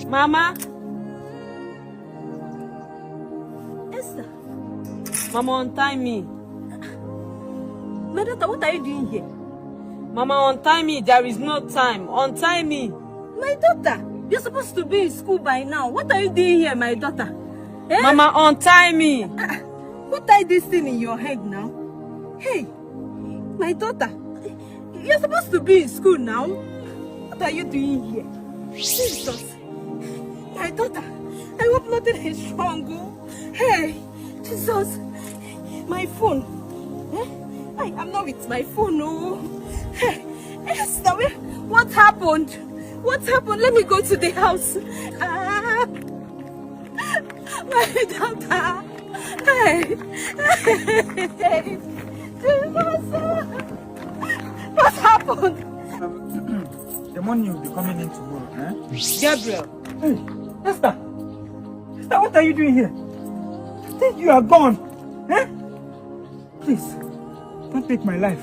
Mama? Esther? Mama, untie me. My daughter, what are you doing here? Mama, untie me. There is no time. Untie me. My daughter, you're supposed to be in school by now. What are you doing here, my daughter? Eh? Mama, untie me. Who tied this thing in your head now? Hey, my daughter, you're supposed to be in school now. What are you doing here? Jesus, my daughter, I hope nothing is wrong. Oh. Hey, Jesus, my phone. Eh? I'm not with my phone. No. Hey, Esther, what happened? What happened? Let me go to the house. My daughter. Hey. Hey. Jesus. What happened? The money will be coming in tomorrow, eh? Gabriel. Hey, Esther! Esther, what are you doing here? I think you are gone. Eh? Please, don't take my life.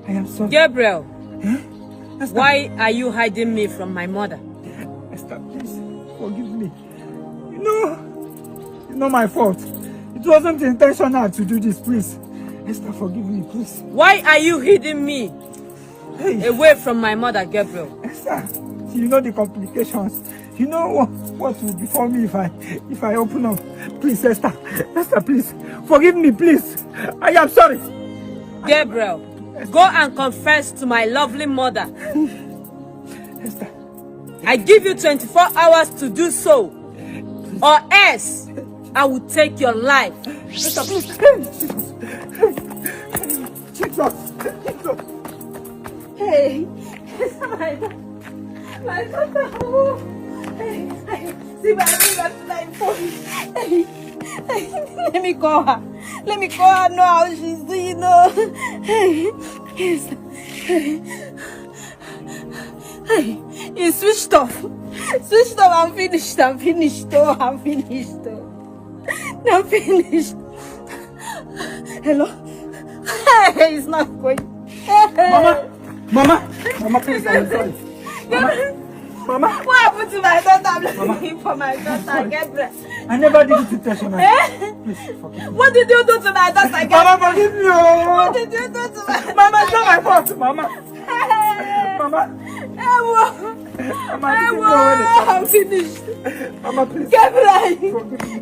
I am sorry. Gabriel. Eh? Esther. Why are you hiding me from my mother? Esther, please, forgive me. You know my fault. It wasn't intentional to do this, please. Esther, forgive me, please. Why are you hiding me away from my mother, Gabriel? Esther, you know the complications. You know what will befall me if I open up. Please, Esther. Esther, please. Forgive me, please. I am sorry. Gabriel, go and confess to my lovely mother. Esther. I give you 24 hours to do so. Or else, I will take your life. Esther, please. Jesus. Hey, my daughter. Hey, see my phone. Hey, let me call her. Let me call her. Know how she's doing. Hey, yes. Hey, it's switched off. Switched off. I'm finished. Oh, I'm finished. I'm finished. Hello. Hey, it's not going. Mama, please, I'm sorry. Mama. What happened to my daughter? I'm looking for my daughter, Gabriel. I never did it intentionally. Please, forgive me. What did you do to my daughter, Gabriel? Mama, forgive me. What did you do to my daughter? Mama, it's not my fault, Mama. Mama. Mama, I'm finished. Mama, please. Gabriel,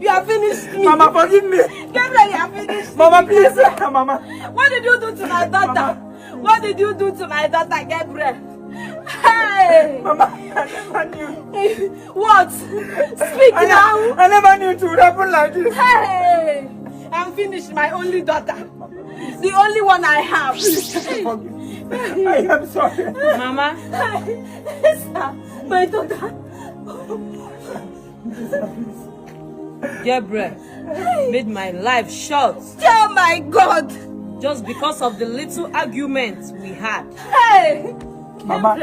you have finished me. Mama, forgive me. Gabriel, you have finished Mama, me. please. Mama. What did you do to my daughter? Mama. What did you do to my daughter, Gabriel? Hey! Mama, I never knew. What? Speak now. I never knew it would happen like this. Hey! I'm finished, my only daughter. The only one I have. Forgive me. I am sorry. Mama. My daughter. Gabriel made my life short. Oh my God. Just because of the little arguments we had. Hey! Mama,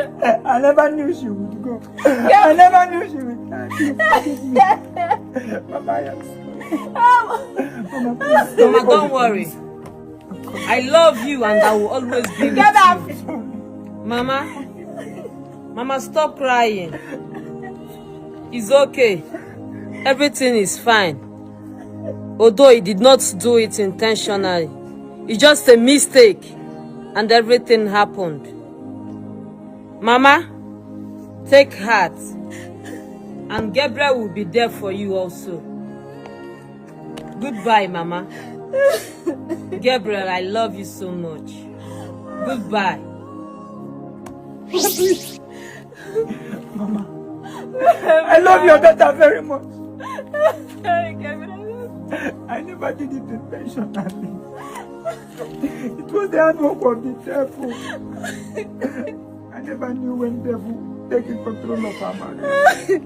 I never knew she would go. I never knew she would die. Forgive me. Mama, I am sorry. Mama, don't worry. I love you and I will always be with Get up. you. Mama, stop crying. It's okay. Everything is fine. Although he did not do it intentionally. It's just a mistake and everything happened. Mama, take heart. And Gabriel will be there for you also. Goodbye, Mama. Gabriel, I love you so much. Goodbye. Mama, I love your daughter very much. I never did it intentionally. It was the handwork of the devil. I never knew when devil taking control of our marriage.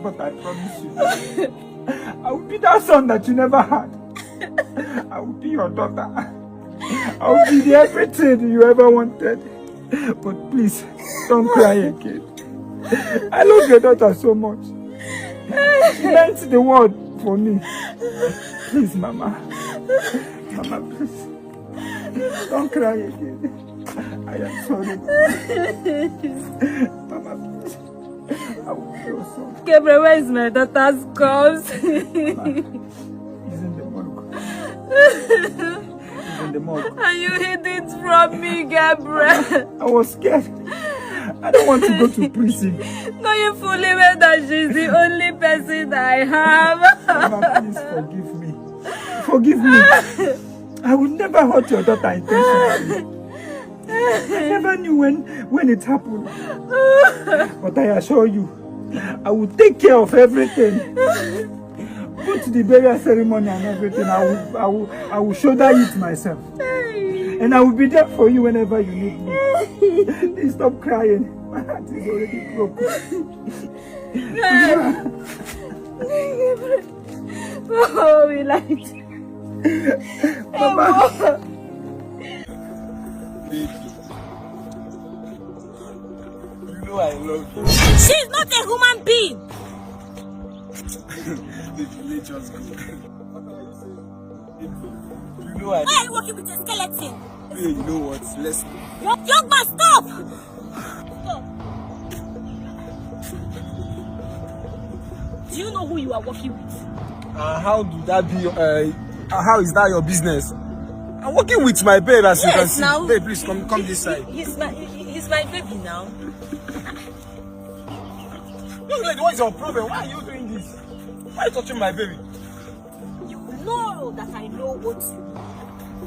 But I promise you, I will be that son that you never had. I will be your daughter. I will be the everything you ever wanted. But please, don't cry again. I love your daughter so much. She meant the world for me. Please, Mama. Mama, please. Don't cry again. I am sorry. Mama, please. I will your son. Gabriel, where is my daughter's corpse? He's in the morgue. He's in the morgue. And you hid it from me, Gabriel. I was scared. I don't want to go to prison. No, you fully well that she's the only person I have. Mama, please forgive me. Forgive me. I would never hurt your daughter intentionally. I never knew when it happened. But I assure you, I will take care of everything. Put the burial ceremony and everything. I will shoulder it myself. And I will be there for you whenever you need me. Please stop crying. My heart is already broken. Oh, we like it. Mama. Baby, you know I love you. She's not a human being. Baby, let's just go. What are you saying? Baby, you know I. Why are you working with a skeleton? Hey, you know what? Let's. Young man, stop! Stop. Do you know who you are working with? How do that be? How is that your business? I'm working with my babe, as you can see. Now. Babe, please come this side. He's my baby now. Young lady, what is your problem? Why are you doing this? Why are you touching my baby? You know that I know what you know.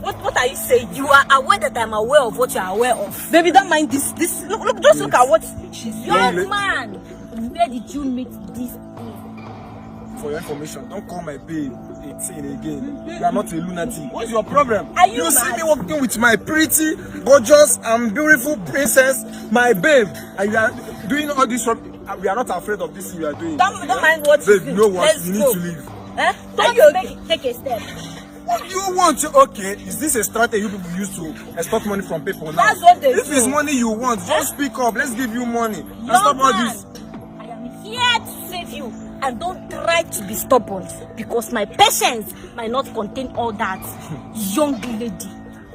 What are you saying? You are aware that I'm aware of what you are aware of. Baby, don't mind this. Look, just look at what she's young man. Where did you meet this babe? For your information, don't call my babe 18 again. You are not a lunatic. What's your problem? Are you see mad? me working with my pretty, gorgeous, and beautiful princess, my babe, and you are doing all this. We are not afraid of this thing you are doing. Don't mind what Babe, you you know what? Let's You need go. to leave. Don't take a step. What do you want to? Okay, is this a strategy you people use to extort money from people now? That's what they If do. it's money you want, just speak up. Let's give you money. And Young stop all man, this. I am here to save you, and don't try to be stubborn because my patience might not contain all that. Young lady,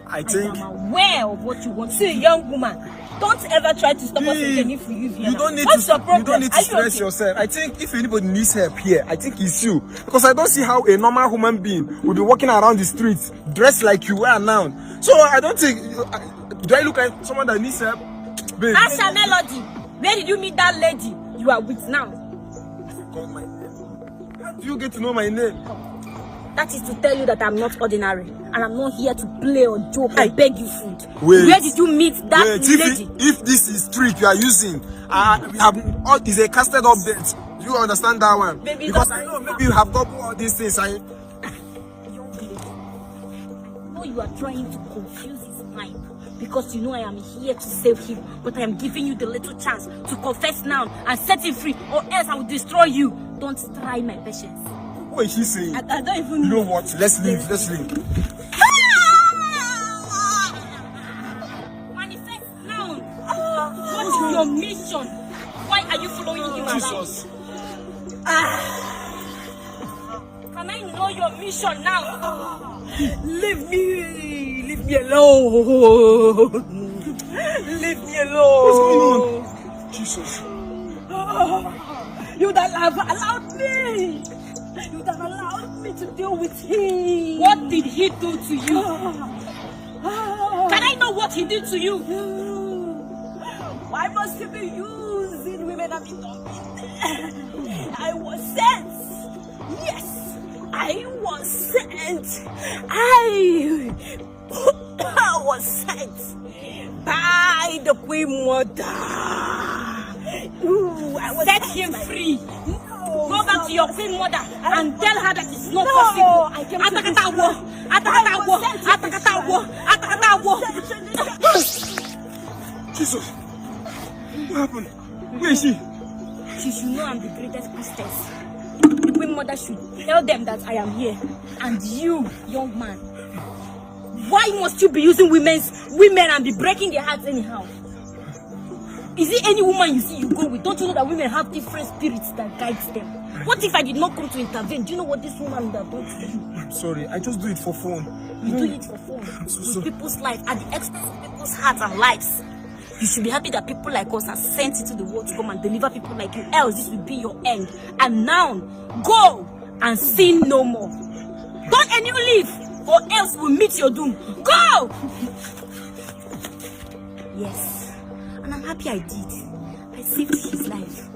I think I am aware of what you want. See, young woman, don't ever try to stop us again if we leave here. you now. don't need What's to. your problem? You don't need to Are you stress okay? yourself. I think if anybody needs help here, I think it's you. Because I don't see how a normal human being will be walking around the streets dressed like you are now. So I don't think. Do I look like someone that needs help? Babe. Asha Melody, where did you meet that lady you are with now? Call my name. How do you get to know my name? That is to tell you that I'm not ordinary, and I'm not here to play or joke or beg you food. Wait. Where did you meet that Wait, lady? if this is trick you are using, we have is a casted update. Do you understand that one? Baby, because don't I know mind maybe you have double all these things. Young lady, I know you are trying to confuse his mind because you know I am here to save him, but I am giving you the little chance to confess now and set him free, or else I will destroy you. Don't try my patience. What is she saying? I don't even You know. know what? Let's leave. Let's leave. Manifest now. What is your mission? Why are you following him around? Jesus. Can I know your mission now? Leave me alone. Leave me alone. What's going on? Jesus. You would have allowed me. You would have allowed me to deal with him. What did he do to you? Can I know what he did to you? Why must he be using women and me? I was sent. Yes, I was sent. I was sent by the Queen Mother. Set him free. No. Go back to your Queen Mother and tell her that it's not possible. Jesus. What happened? Where is she? She should know I'm the greatest priestess. The Queen Mother should tell them that I am here. And you, young man, why must you be using women and be breaking their hearts anyhow? Is it any woman you see you go with? Don't you know that women have different spirits that guides them? What if I did not come to intervene? Do you know what this woman would have done to you? I'm sorry. I just do it for fun. You do it for fun. so With sorry. people's lives at the expense of people's hearts and lives. You should be happy that people like us are sent into the world to come and deliver people like you. Else, this will be your end. And now, go and sin no more. Don't any leave, or else we'll meet your doom. Go! Yes, and I'm happy I did. I saved his life.